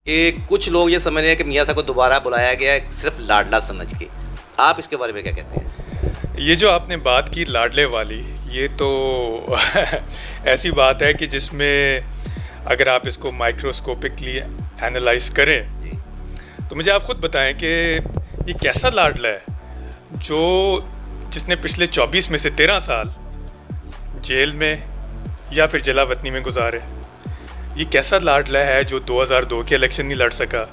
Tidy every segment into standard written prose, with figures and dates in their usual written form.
कुछ लोग ये समझ रहे हैं कि मियाँ साहब को दोबारा बुलाया गया है सिर्फ लाडला समझ के। आप इसके बारे में क्या कहते हैं? ये जो आपने बात की लाडले वाली, ये तो ऐसी बात है कि जिसमें अगर आप इसको माइक्रोस्कोपिकली एनालाइज करें तो मुझे आप खुद बताएं कि ये कैसा लाडला है जो जिसने पिछले 24 में से 13 साल जेल में या फिर जलावतनी में गुजारे। ये कैसा लाडला है जो 2002 के इलेक्शन नहीं लड़ सका,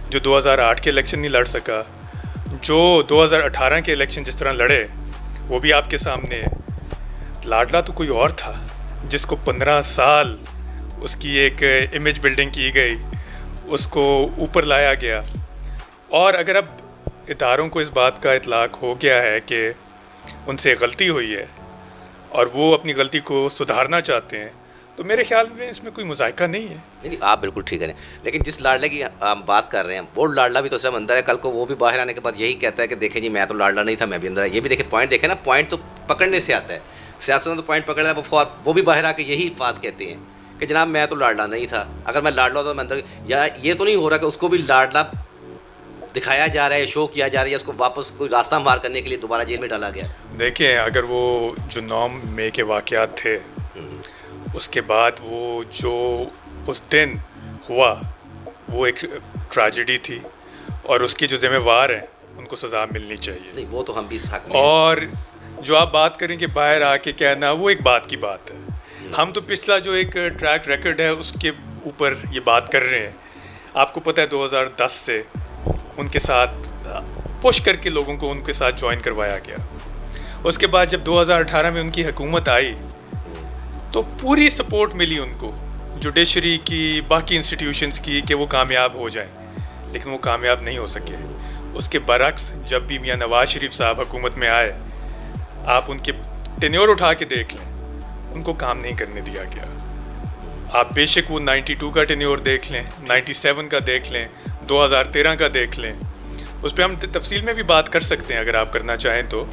जो 2008 के इलेक्शन नहीं लड़ सका, जो 2018 के इलेक्शन जिस तरह लड़े वो भी आपके सामने है। लाडला तो कोई और था जिसको 15 साल उसकी एक इमेज बिल्डिंग की गई, उसको ऊपर लाया गया। और अगर अब इदारों को इस बात का इतलाक हो गया है कि उनसे गलती हुई है और वो अपनी गलती को सुधारना चाहते हैं, तो मेरे ख्याल में इसमें कोई मुज़ायका नहीं है। नहीं, आप बिल्कुल ठीक करें, लेकिन जिस लाडले की हम बात कर रहे हैं वो लाडला भी तो सिर्फ अंदर है। कल को वो भी बाहर आने के बाद यही कहता है कि देखें जी मैं तो लाडला नहीं था, मैं भी अंदर है। ये भी देखें, पॉइंट देखें ना, पॉइंट तो पकड़ने से आता है। सियासत में तो पॉइंट पकड़ना है। वो भी बाहर आके यही अल्फाज कहते हैं कि जनाब मैं तो लाडला नहीं था, अगर मैं लाडला होता तो मैं अंदर। या ये तो नहीं हो रहा कि उसको भी लाडला दिखाया जा रहा है, शो किया जा रहा है, उसको वापस कोई रास्ता मार करने के लिए दोबारा जेल में डाला गया। देखिए, अगर वो जो 9 मई के वाक़यात थे उसके बाद वो जो उस दिन हुआ वो एक ट्रेजेडी थी और उसके जो ज़िम्मेवार हैं उनको सज़ा मिलनी चाहिए। नहीं, वो तो हम भी इस हक़ में। और जो आप बात करें कि बाहर आके कहना, वो एक बात की बात है। हम तो पिछला जो एक ट्रैक रिकॉर्ड है उसके ऊपर ये बात कर रहे हैं। आपको पता है 2010 से उनके साथ पुश करके लोगों को उनके साथ ज्वाइन करवाया गया। उसके बाद जब 2018 में उनकी हुकूमत आई तो पूरी सपोर्ट मिली उनको, जुडिशरी की, बाकी इंस्टीट्यूशंस की, कि वो कामयाब हो जाएं, लेकिन वो कामयाब नहीं हो सके। उसके बरक्स जब भी मियाँ नवाज शरीफ साहब हुकूमत में आए, आप उनके टेन्योर उठा के देख लें, उनको काम नहीं करने दिया गया। आप बेशक वो 92 का टेन्योर देख लें, 97 का देख लें, 2013 का देख लें, उस पर हम तफसील में भी बात कर सकते हैं अगर आप करना चाहें तो।